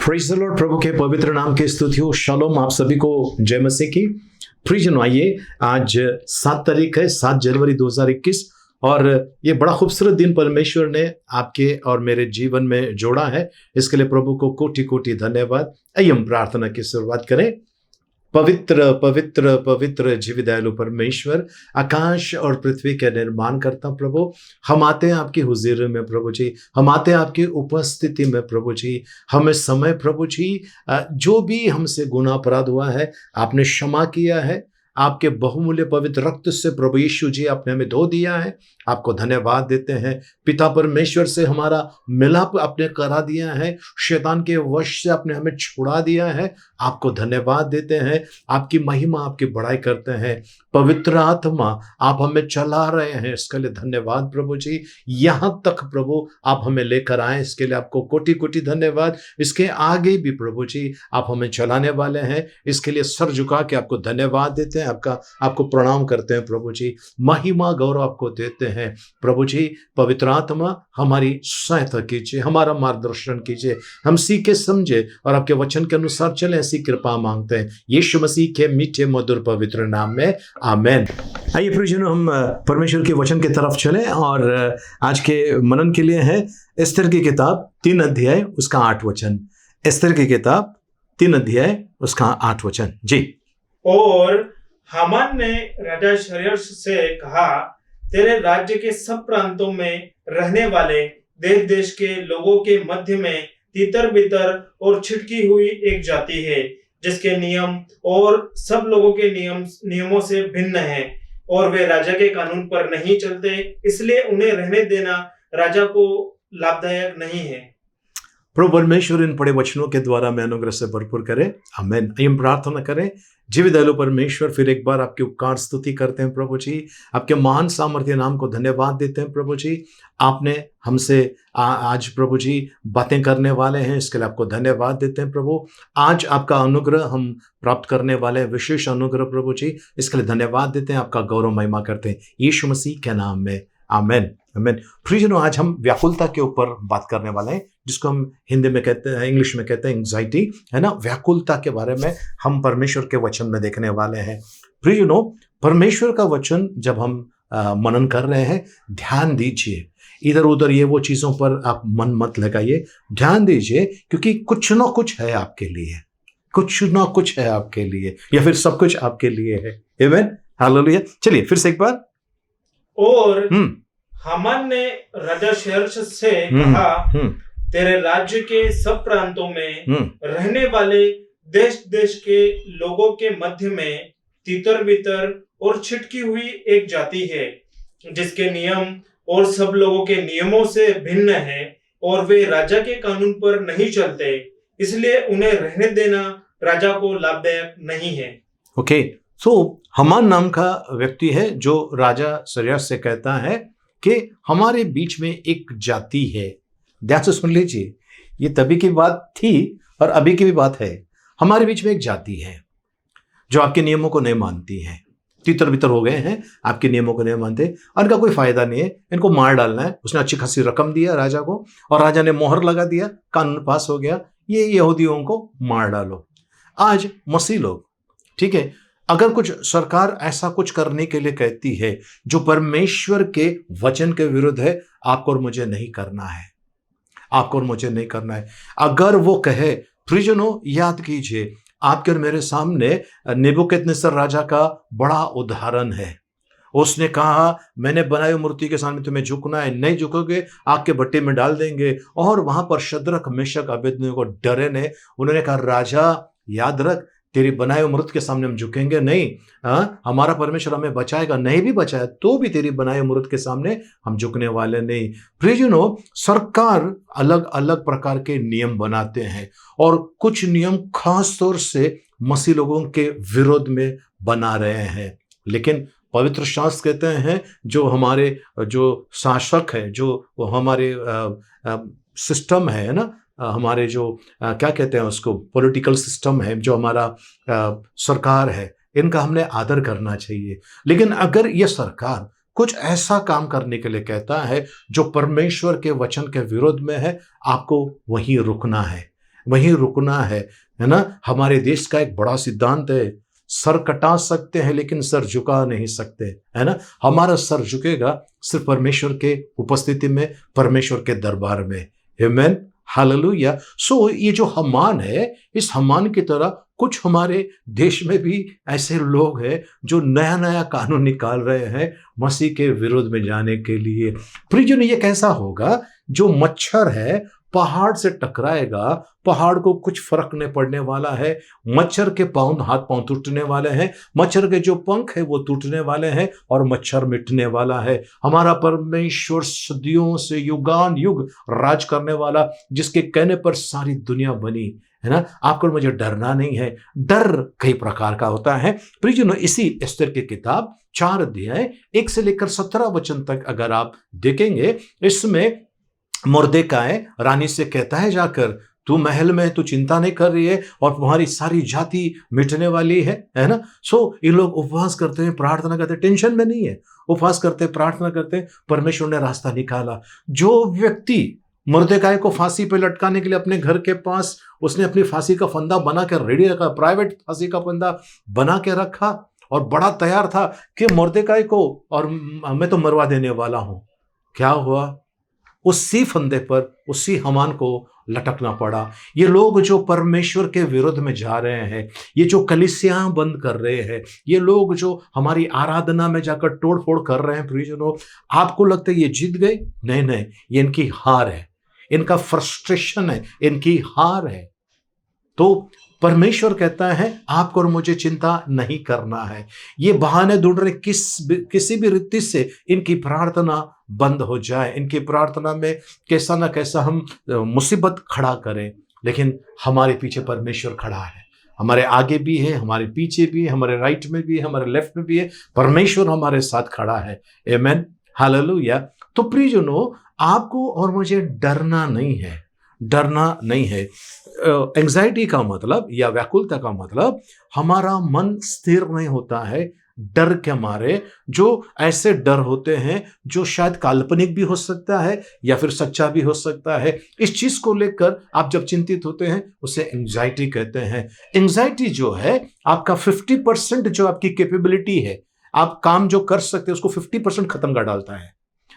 Praise the Lord. प्रभु के पवित्र नाम की स्तुति हो। शालोम आप सभी को जय मसीह की। प्रियजनों, आइए, आज 7 तारीख है, 7 जनवरी 2021 और ये बड़ा खूबसूरत दिन परमेश्वर ने आपके और मेरे जीवन में जोड़ा है। इसके लिए प्रभु को कोटि कोटि धन्यवाद। आइए हम प्रार्थना की शुरुआत करें। पवित्र पवित्र पवित्र जीवित दयालु परमेश्वर, आकाश और पृथ्वी के निर्माण करता प्रभु, हम आते हैं आपकी हुजूरी में प्रभु जी, हम आते हैं आपकी उपस्थिति में प्रभु जी। हमें समय प्रभु जी, जो भी हमसे गुनाह अपराध हुआ है आपने क्षमा किया है। आपके बहुमूल्य पवित्र रक्त से प्रभु यीशु जी आपने हमें धो दिया है। आपको धन्यवाद देते हैं। पिता परमेश्वर से हमारा मिलाप आपने करा दिया है। शैतान के वश से आपने हमें छुड़ा दिया है। आपको धन्यवाद देते हैं। आपकी महिमा, आपकी बड़ाई करते हैं। पवित्र आत्मा आप हमें चला रहे हैं, इसके लिए धन्यवाद प्रभु जी। यहाँ तक प्रभु आप हमें लेकर आए, इसके लिए आपको कोटि कोटि धन्यवाद। इसके आगे भी प्रभु जी आप हमें चलाने वाले हैं, इसके लिए सर झुका के आपको धन्यवाद देते हैं। आपको प्रणाम करते हैं प्रभु जी। महिमा गौरव आपको देते हैं प्रभु जी। पवित्र आत्मा हमारी सहायता कीजिए, हमारा मार्गदर्शन कीजिए, हम सीखे समझे और आपके वचन के अनुसार चले, ऐसी कृपा मांगते हैं यीशु मसीह के मीठे मधुर पवित्र नाम में, आमेन। आइए प्रियजनों, हम परमेश्वर के वचन की तरफ चलें और आज के मनन के लिए है एस्तर की किताब 3 अध्याय उसका 8 वचन। एस्तर की किताब 3 अध्याय उसका 8 वचन जी। और हामान ने राजा शर्यश से कहा, तेरे राज्य के सब प्रांतों में रहने वाले देश देश के लोगों के मध्य में तितर बितर और छिटकी हुई एक जाति है, जिसके नियम और सब लोगों के नियमों से भिन्न हैं, और वे राजा के कानून पर नहीं चलते, इसलिए उन्हें रहने देना राजा को लाभदायक नहीं है। प्रभु परमेश्वर इन पढ़े वचनों के द्वारा मैं अनुग्रह से भरपूर करे, आमेन। हम प्रार्थना करें। जीवित दयालु परमेश्वर, फिर एक बार आपकी उपकार स्तुति करते हैं प्रभु जी। आपके महान सामर्थ्य नाम को धन्यवाद देते हैं प्रभु जी। आपने हमसे आज प्रभु जी बातें करने वाले हैं, इसके लिए आपको धन्यवाद देते हैं प्रभु। आज आपका अनुग्रह हम प्राप्त करने वाले हैं, विशेष अनुग्रह प्रभु जी, इसके लिए धन्यवाद देते हैं। आपका गौरव महिमा करते हैं यीशु मसीह के नाम में, आमेन आमेन। प्रियजनों, आज हम व्याकुलता के ऊपर बात करने वाले हैं, जिसको हम हिंदी में कहते हैं, इंग्लिश में कहते हैं एंग्जाइटी, है ना। व्याकुलता के बारे में हम परमेश्वर के वचन में देखने वाले हैं। प्रियजनों, परमेश्वर का वचन जब हम मनन कर रहे हैं, ध्यान दीजिए, इधर उधर ये वो चीजों पर आप मन मत लगाइए, ध्यान दीजिए, क्योंकि कुछ ना कुछ है आपके लिए, कुछ ना कुछ है आपके लिए, या फिर सब कुछ आपके लिए है। आमेन, हालेलुया। चलिए फिर से एक बार। और हामान ने राजा शर्यश से कहा, तेरे राज्य के सब प्रांतों में रहने वाले देश देश के लोगों के मध्य में तितर बितर और छिटकी हुई एक जाति है, जिसके नियम और सब लोगों के नियमों से भिन्न है, और वे राजा के कानून पर नहीं चलते, इसलिए उन्हें रहने देना राजा को लाभदायक नहीं है। ओके, सो हामान नाम का व्यक्ति है जो राजा शर्यश से कहता है कि हमारे बीच में एक जाति है। ध्यान से सुन लीजिए, ये तभी की बात थी और अभी की भी बात है। हमारे बीच में एक जाति है जो आपके नियमों को नहीं मानती है, तितर बितर हो गए हैं, आपके नियमों को नहीं मानते, और इनका कोई फायदा नहीं है, इनको मार डालना है। उसने अच्छी खासी रकम दिया राजा को, और राजा ने मोहर लगा दिया, कानून पास हो गया, ये यहूदियों को मार डालो। आज मसीह लोग, ठीक है, अगर कुछ सरकार ऐसा कुछ करने के लिए कहती है जो परमेश्वर के वचन के विरुद्ध है, आपको और मुझे नहीं करना है, आपको और मुझे नहीं करना है। अगर वो कहे, प्रियजनों याद कीजिए, आपके और मेरे सामने नेबुकदनेस्सर राजा का बड़ा उदाहरण है। उसने कहा, मैंने बनाई हुई मूर्ति के सामने तुम्हें झुकना है, नहीं झुकोगे आग के भट्टे में डाल देंगे। और वहां पर शद्रक मेशक अबेदनगो को डरे ने, उन्होंने कहा, राजा याद रख, तेरी बनाए हुए मूर्त के सामने हम झुकेंगे नहीं। हमारा परमेश्वर हमें बचाएगा, नहीं भी बचाया तो भी तेरी बनाए हुए मूर्त के सामने हम झुकने वाले नहीं। प्रियजनों, सरकार अलग अलग प्रकार के नियम बनाते हैं, और कुछ नियम खास तौर से मसीह लोगों के विरोध में बना रहे हैं। लेकिन पवित्र शास्त्र कहते हैं, जो हमारे जो शासक है, जो हमारे सिस्टम है ना, हमारे जो क्या कहते हैं उसको, पॉलिटिकल सिस्टम है, जो हमारा सरकार है, इनका हमने आदर करना चाहिए। लेकिन अगर ये सरकार कुछ ऐसा काम करने के लिए कहता है जो परमेश्वर के वचन के विरोध में है, आपको वहीं रुकना है। वहीं रुकना है ना। हमारे देश का एक बड़ा सिद्धांत है, सर कटा सकते हैं लेकिन सर झुका नहीं सकते, है ना। हमारा सर झुकेगा सिर्फ परमेश्वर के उपस्थिति में, परमेश्वर के दरबार में। आमीन, हालेलुया। सो ये जो हमान है, इस हमान की तरह कुछ हमारे देश में भी ऐसे लोग हैं जो नया नया कानून निकाल रहे हैं मसीह के विरोध में जाने के लिए। प्रियजन, ये कैसा होगा? जो मच्छर है पहाड़ से टकराएगा, पहाड़ को कुछ फर्क नहीं पड़ने वाला है। मच्छर के हाथ पांव टूटने वाले हैं, मच्छर के जो पंख है वो टूटने वाले हैं और मच्छर मिटने वाला है। हमारा परमेश्वर सदियों से युगान युग राज करने वाला, जिसके कहने पर सारी दुनिया बनी, है ना। आपको मुझे डरना नहीं है। डर कई प्रकार का होता है। प्रियजनों, इसी एस्तेर की किताब 4 अध्याय 1 से लेकर 17 वचन तक अगर आप देखेंगे, इसमें मुर्देकाय रानी से कहता है जाकर, तू महल में, तू चिंता नहीं कर रही है और तुम्हारी सारी जाति मिटने वाली है ना। सो ये लोग उपवास करते हैं, प्रार्थना करते हैं, टेंशन में नहीं है, उपवास करते हैं, प्रार्थना करते हैं, परमेश्वर ने रास्ता निकाला। जो व्यक्ति मुर्देकाय को फांसी पे लटकाने के लिए अपने घर के पास उसने अपनी फांसी का फंदा बना कर रेडी रखा, प्राइवेट फांसी का फंदा बना के रखा और बड़ा तैयार था कि मुर्देकाय को और मैं तो मरवा देने वाला हूं, क्या हुआ? उसी फंदे पर उसी हमान को लटकना पड़ा। ये लोग जो परमेश्वर के विरोध में जा रहे हैं, ये जो कलीसियां बंद कर रहे हैं, ये लोग जो हमारी आराधना में जाकर तोड़ फोड़ कर रहे हैं, प्रियजनों, आपको लगता है ये जीत गए? नहीं नहीं, ये इनकी हार है, इनका फ्रस्ट्रेशन है, इनकी हार है। तो परमेश्वर कहता है आपको और मुझे चिंता नहीं करना है। ये बहाने ढूंढ रहे किसी भी रीति से इनकी प्रार्थना बंद हो जाए, इनकी प्रार्थना में कैसा ना कैसा हम मुसीबत खड़ा करें, लेकिन हमारे पीछे परमेश्वर खड़ा है। हमारे आगे भी है, हमारे पीछे भी है, हमारे राइट में भी है, हमारे लेफ्ट में भी है। परमेश्वर हमारे साथ खड़ा है। आमीन, हालेलुया। तो प्रियजनों, आपको और मुझे डरना नहीं है, डरना नहीं है। एंजाइटी का मतलब या व्याकुलता का मतलब हमारा मन स्थिर नहीं होता है डर के मारे। जो ऐसे डर होते हैं जो शायद काल्पनिक भी हो सकता है या फिर सच्चा भी हो सकता है, इस चीज को लेकर आप जब चिंतित होते हैं उसे एंजाइटी कहते हैं। एंजाइटी जो है आपका 50% जो आपकी कैपेबिलिटी है, आप काम जो कर सकते हैं उसको 50% खत्म कर डालता है।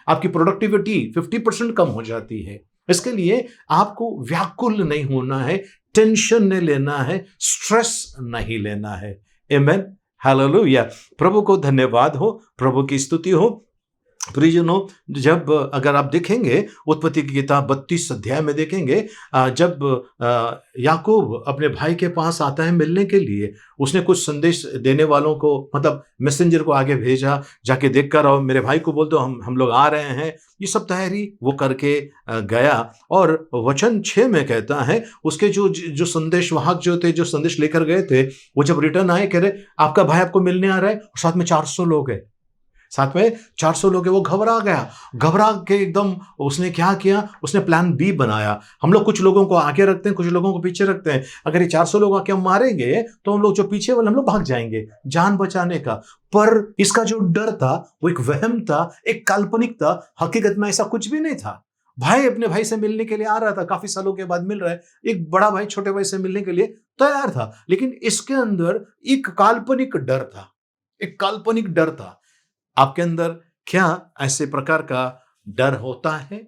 आपकी प्रोडक्टिविटी 50% कम हो जाती है। इसके लिए आपको व्याकुल नहीं होना है, टेंशन नहीं लेना है, स्ट्रेस नहीं लेना है। आमीन, हालेलुया। प्रभु को धन्यवाद हो, प्रभु की स्तुति हो। प्रियजनों, जब अगर आप देखेंगे उत्पत्ति की किताब 32 अध्याय में देखेंगे, जब याकूब अपने भाई के पास आता है मिलने के लिए, उसने कुछ संदेश देने वालों को, मतलब मैसेंजर को आगे भेजा, जाके देख कर और मेरे भाई को बोल दो हम लोग आ रहे हैं। ये सब तैयारी वो करके गया और वचन 6 में कहता है उसके जो संदेश वाहक जो थे, जो संदेश लेकर गए थे, वो जब रिटर्न आए, कह रहे आपका भाई आपको मिलने आ रहा है, और साथ में 400 लोग है, साथ में 400 लोग है। वो घबरा गया, घबरा के एकदम उसने क्या किया, उसने प्लान बी बनाया। हम लोग कुछ लोगों को आगे रखते हैं, कुछ लोगों को पीछे रखते हैं। अगर ये 400 लोग आके हम मारेंगे तो हम लोग जो पीछे वाले हम लोग भाग जाएंगे जान बचाने का। पर इसका जो डर था वो एक वहम था, एक काल्पनिक था, हकीकत में ऐसा कुछ भी नहीं था। भाई अपने भाई से मिलने के लिए आ रहा था, काफी सालों के बाद मिल रहा है। एक बड़ा भाई छोटे भाई से मिलने के लिए तैयार था, लेकिन इसके अंदर एक काल्पनिक डर था, एक काल्पनिक डर था। आपके अंदर क्या ऐसे प्रकार का डर होता है?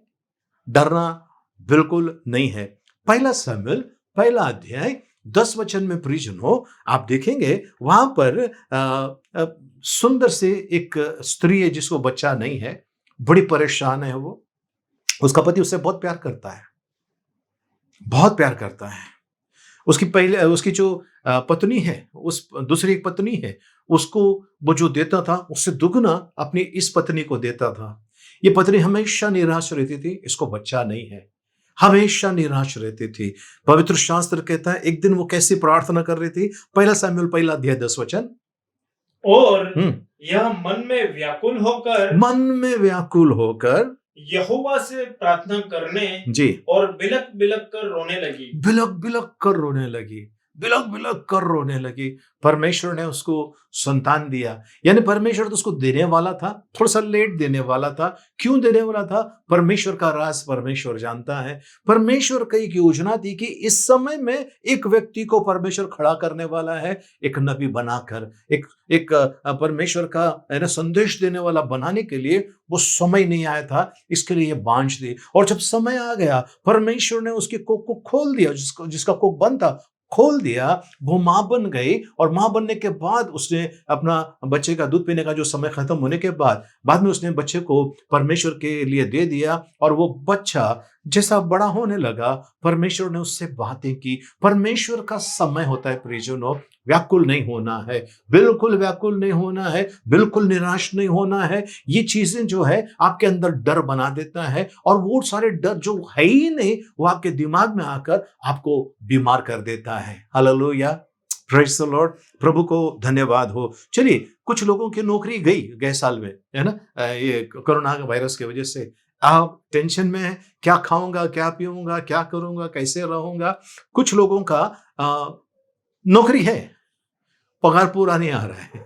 डरना बिल्कुल नहीं है। 1 शमूएल 1 अध्याय 10 वचन में प्रियजनों आप देखेंगे, वहां पर सुंदर से एक स्त्री है जिसको बच्चा नहीं है, बड़ी परेशान है। वो, उसका पति उससे बहुत प्यार करता है, बहुत प्यार करता है। उसकी जो पत्नी है, उस दूसरी एक पत्नी है, उसको वो जो देता था उससे दुगना अपनी इस पत्नी को देता था। ये पत्नी हमेशा निराश रहती थी, इसको बच्चा नहीं है, हमेशा निराश रहती थी। पवित्र शास्त्र कहता है एक दिन वो कैसी प्रार्थना कर रही थी, 1 शमूएल 1 अध्याय 10 वचन, और यह मन में व्याकुल होकर यहोवा से प्रार्थना करने जी और बिलक बिलक कर रोने लगी। बिलक बिलक कर रोने लगी। बिलक बिलक कर रोने लगी। परमेश्वर ने उसको संतान दिया, यानी परमेश्वर तो उसको देने वाला था, थोड़ा सा लेट देने वाला था। क्यों देने वाला था? परमेश्वर का राज परमेश्वर जानता है। परमेश्वर की एक योजना थी कि इस समय में एक व्यक्ति को परमेश्वर खड़ा करने वाला है, एक नबी बनाकर, एक परमेश्वर का है ना संदेश देने वाला बनाने के लिए वो समय नहीं आया था, इसके लिए ये बांझ दी। और जब समय आ गया, परमेश्वर ने उसके कोख को खोल दिया, जिसका कोख बंद था खोल दिया, वो मां बन गई। और मां बनने के बाद उसने अपना बच्चे का दूध पीने का जो समय खत्म होने के बाद में उसने बच्चे को परमेश्वर के लिए दे दिया। और वो बच्चा जैसा बड़ा होने लगा, परमेश्वर ने उससे बातें की। परमेश्वर का समय होता है प्रियजनों, व्याकुल नहीं होना है, बिल्कुल व्याकुल नहीं होना है, बिल्कुल निराश नहीं होना है। ये चीजें जो है आपके अंदर डर बना देता है, और वो सारे डर जो है ही नहीं वो आपके दिमाग में आकर आपको बीमार कर देता है। हालेलुया, प्रेज द लॉर्ड, प्रभु को धन्यवाद हो। चलिए, कुछ लोगों की नौकरी गए साल में, है ना, ये कोरोना वायरस की वजह से आप टेंशन में है, क्या खाऊंगा, क्या पीऊंगा, क्या करूंगा, कैसे रहूंगा। कुछ लोगों का नौकरी है, पगार पूरा नहीं आ रहा है,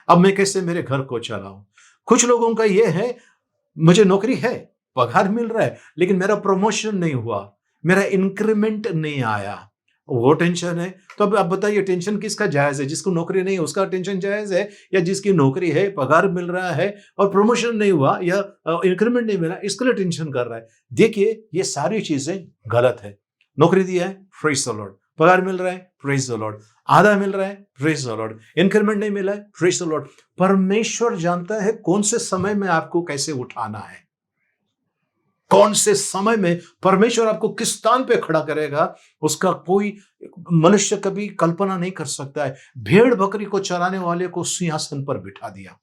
अब मैं कैसे मेरे घर को चलाऊं। कुछ लोगों का यह है, मुझे नौकरी है, पगार मिल रहा है, लेकिन मेरा प्रमोशन नहीं हुआ, मेरा इंक्रीमेंट नहीं आया, वो टेंशन है। तो अब आप बताइए, टेंशन किसका जायज है? जिसको नौकरी नहीं है उसका टेंशन जायज है, या जिसकी नौकरी है, पगार मिल रहा है और प्रमोशन नहीं हुआ या इंक्रीमेंट नहीं मिला, इसके लिए टेंशन कर रहा है? देखिए, ये सारी चीजें गलत है। नौकरी दिया है, प्रेज द लॉर्ड, पगार मिल रहा है, प्रेज द लॉर्ड, आधा मिल रहा है, प्रेज द लॉर्ड, इंक्रीमेंट नहीं मिला है, प्रेज द लॉर्ड। परमेश्वर जानता है कौन से समय में आपको कैसे उठाना है, कौन से समय में परमेश्वर आपको किस स्थान पे खड़ा करेगा, उसका कोई मनुष्य कभी कल्पना नहीं कर सकता है। भेड़ बकरी को चराने वाले को सिंहासन पर बिठा दिया,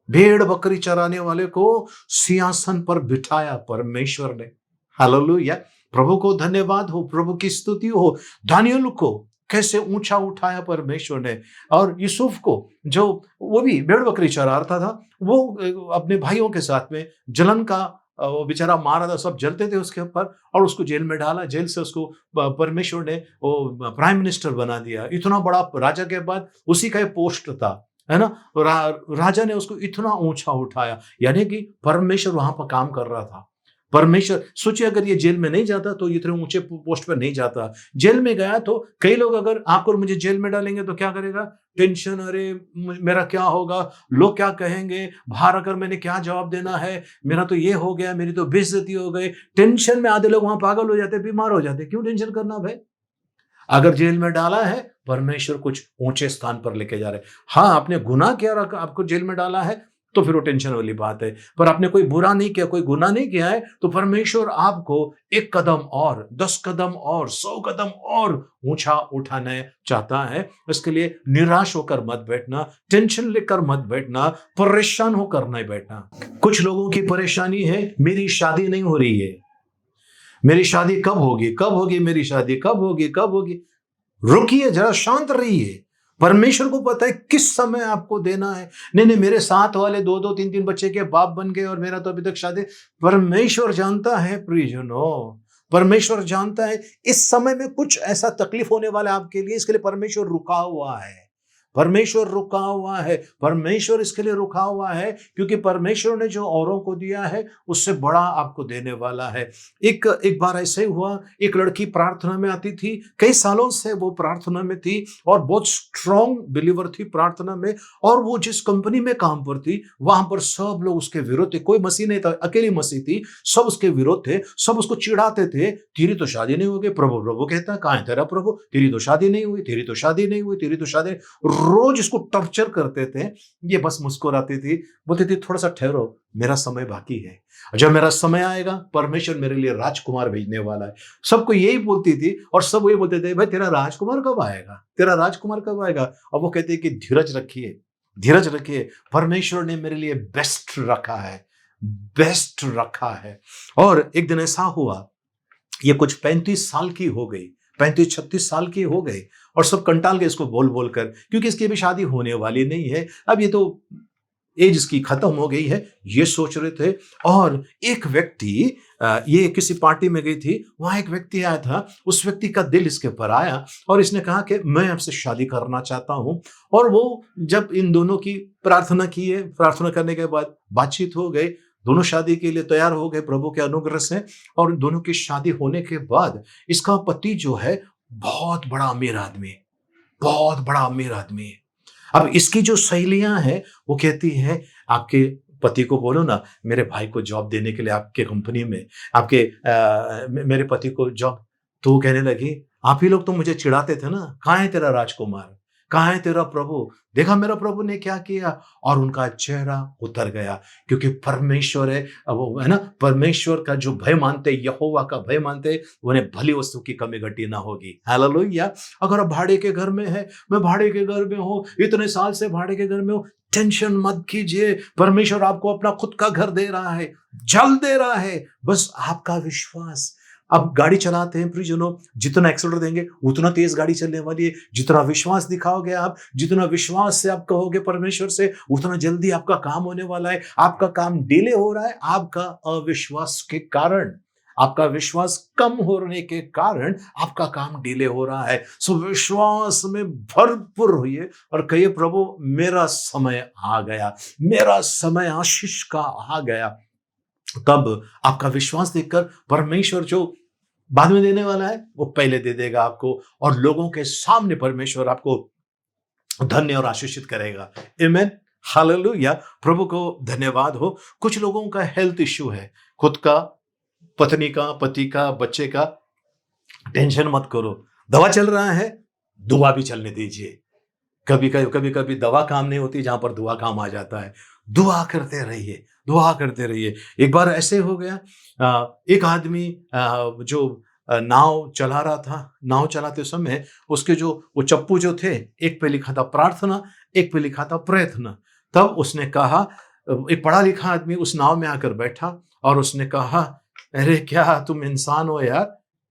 भेड़ बकरी चराने वाले को सिंहासन पर बिठाया परमेश्वर ने। हालेलुया, प्रभु को धन्यवाद हो, प्रभु की स्तुति हो। दानियल को कैसे ऊंचा उठाया परमेश्वर ने, और यूसुफ को, जो वो भी भेड़ बकरी चरा रहा था, वो अपने भाइयों के साथ में जलन का वो बेचारा मारा था, सब जलते थे उसके ऊपर, और उसको जेल में डाला। जेल से उसको परमेश्वर ने वो प्राइम मिनिस्टर बना दिया। इतना बड़ा राजा के बाद उसी का पोस्ट था, है ना, राजा ने उसको इतना ऊंचा उठाया, यानी कि परमेश्वर वहां पर काम कर रहा था। परमेश्वर, सोचिए, अगर ये जेल में नहीं जाता तो इतने ऊंचे पोस्ट पर नहीं जाता। जेल में गया तो कई लोग अगर आपको मुझे जेल में डालेंगे तो क्या करेगा? टेंशन, अरे मेरा क्या होगा, लोग क्या कहेंगे, बाहर अगर मैंने क्या जवाब देना है, मेरा तो ये हो गया, मेरी तो बेइज्जती हो गई। टेंशन में आधे लोग वहां पागल हो जाते, बीमार हो जाते। क्यों टेंशन करना भाई? अगर जेल में डाला है, परमेश्वर कुछ ऊंचे स्थान पर लेके जा रहे हैं। हाँ, आपने गुनाह किया, आपको जेल में डाला है, तो फिर वो टेंशन वाली बात है। पर आपने कोई बुरा नहीं किया, कोई गुनाह नहीं किया है, तो परमेश्वर आपको 1 कदम और, 10 कदम और, 100 कदम और ऊंचा उठाना चाहता है। इसके लिए निराश होकर मत बैठना, टेंशन लेकर मत बैठना, परेशान होकर नहीं बैठना। कुछ लोगों की परेशानी है, मेरी शादी नहीं हो रही है, मेरी शादी कब होगी, कब होगी, मेरी शादी कब होगी, कब होगी। रुकिए, जरा शांत रहिए। परमेश्वर को पता है किस समय आपको देना है। नहीं, मेरे साथ वाले 2-2, 3-3 बच्चे के बाप बन गए और मेरा तो अभी तक शादी। परमेश्वर जानता है प्रियजनों, परमेश्वर जानता है इस समय में कुछ ऐसा तकलीफ होने वाला है आपके लिए, इसके लिए परमेश्वर रुका हुआ है। परमेश्वर रुका हुआ है, परमेश्वर इसके लिए रुका हुआ है क्योंकि परमेश्वर ने जो औरों को दिया है उससे बड़ा आपको देने वाला है। एक बार ऐसे हुआ, एक लड़की प्रार्थना में आती थी, कई सालों से वो प्रार्थना में थी और बहुत स्ट्रांग बिलीवर थी प्रार्थना में, और वो जिस कंपनी में काम पर थी वहां पर सब लोग उसके विरोध थे। कोई मसीह नहीं था, अकेली मसीह थी, सब उसके विरोध थे, सब उसको चिढ़ाते थे। तेरी तो शादी नहीं होगी। प्रभु प्रभु कहता है, कहां है तेरा प्रभु? तेरी तो शादी नहीं हुई, तेरी तो शादी नहीं हुई, तेरी तो शादी। रोज इसको टॉर्चर करते थे। ये बस मुस्कुराती थी, बोलती थी थोड़ा सा ठहरो, मेरा समय बाकी है, जब मेरा समय आएगा परमेश्वर मेरे लिए राजकुमार भेजने वाला है। सबको यही बोलती थी और सब वही बोलते थे, भाई तेरा राजकुमार कब आएगा, तेरा राजकुमार कब आएगा। और वो कहते कि धीरज रखिए, धीरज रखिए, परमेश्वर ने मेरे लिए बेस्ट रखा है, बेस्ट रखा है। और एक दिन ऐसा हुआ, ये कुछ 35 साल की हो गई, 35-36 साल की हो गई, और सब कंटाल गए इसको बोल बोल कर, क्योंकि इसकी भी शादी होने वाली नहीं है। अब ये तो एज इसकी खत्म हो गई है, ये सोच रहे थे। और एक व्यक्ति, ये किसी पार्टी में गई थी, वहां एक व्यक्ति आया था, उस व्यक्ति का दिल इसके ऊपर आया और इसने कहा कि मैं आपसे शादी करना चाहता हूं। और वो जब इन दोनों की प्रार्थना की है, प्रार्थना करने के बाद बातचीत हो गई, दोनों शादी के लिए तैयार हो गए प्रभु के अनुग्रह से। और दोनों की शादी होने के बाद इसका पति जो है बहुत बड़ा अमीर आदमी है, बहुत बड़ा अमीर आदमी है। अब इसकी जो सहेलियां हैं वो कहती हैं, आपके पति को बोलो ना मेरे भाई को जॉब देने के लिए आपके कंपनी में, मेरे पति को जॉब। तो वो कहने लगी, आप ही लोग तो मुझे चिढ़ाते थे ना, कहाँ है तेरा राजकुमार, कहाँ है तेरा प्रभु, देखा मेरा प्रभु ने क्या किया। और उनका चेहरा उतर गया, क्योंकि परमेश्वर है, वो है ना, परमेश्वर का जो भय मानते, यहोवा का भय मानते, उन्हें भली वस्तु की कमी घटी ना होगी। हालेलुया। अगर आप भाड़े के घर में है, मैं भाड़े के घर में हूँ, इतने साल से भाड़े के घर में हूँ, टेंशन मत कीजिए, परमेश्वर आपको अपना खुद का घर दे रहा है, जल दे रहा है, बस आपका विश्वास। अब गाड़ी चलाते हैं प्रियजनों, जितना एक्सीलरेटर देंगे उतना तेज गाड़ी चलने वाली है। जितना विश्वास दिखाओगे आप, जितना विश्वास से आप कहोगे परमेश्वर से, उतना जल्दी आपका काम होने वाला है। आपका काम डिले हो रहा है आपका अविश्वास के कारण, आपका विश्वास कम होने के कारण आपका काम डिले हो रहा है। सो विश्वास में भरपूर होइए और कहिए, प्रभु मेरा समय आ गया, मेरा समय आशीष का आ गया। तब आपका विश्वास देखकर परमेश्वर जो बाद में देने वाला है वो पहले दे देगा आपको, और लोगों के सामने परमेश्वर आपको धन्य और आशीषित करेगा। आमीन, हालेलुया। प्रभु को धन्यवाद हो। कुछ लोगों का हेल्थ इश्यू है, खुद का, पत्नी का, पति का, बच्चे का, टेंशन मत करो, दवा चल रहा है, दुआ भी चलने दीजिए। कभी दवा काम नहीं होती जहां पर दुआ काम आ जाता है। दुआ करते रहिए, दुआ करते रहिए। एक बार ऐसे हो गया, एक आदमी जो नाव चला रहा था, नाव चलाते समय उसके जो वो चप्पू जो थे, एक पे लिखा था प्रार्थना, एक पे लिखा था प्रयत्न। तब उसने कहा, एक पढ़ा लिखा आदमी उस नाव में आकर बैठा और उसने कहा, अरे क्या तुम इंसान हो यार,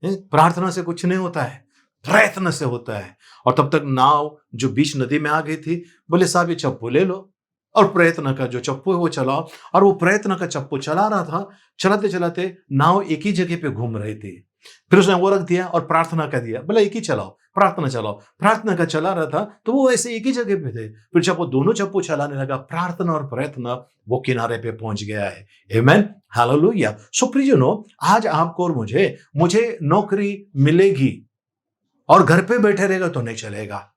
प्रार्थना से कुछ नहीं होता है, प्रयत्न से होता है। और तब तक नाव जो बीच नदी में आ गई थी, बोले साहब ये चप्पू ले लो और प्रयत्न का जो चप्पू है वो चलाओ। और वो प्रयत्न का चप्पू चला रहा था, चलाते चलाते नाव एक ही जगह पे घूम रही थी। फिर उसने वो रख दिया और प्रार्थना का दिया, बोला एक ही चलाओ, प्रार्थना चलाओ। प्रार्थना का चला रहा था तो वो ऐसे एक ही जगह पे थे। फिर जब वो दोनों चप्पू चलाने लगा, प्रार्थना और प्रयत्न, वो किनारे पे पहुंच गया है। आमीन, हालेलुया। सो प्रियजनों, आज आपको और मुझे नौकरी मिलेगी और घर पे बैठे रहेगा तो नहीं चलेगा,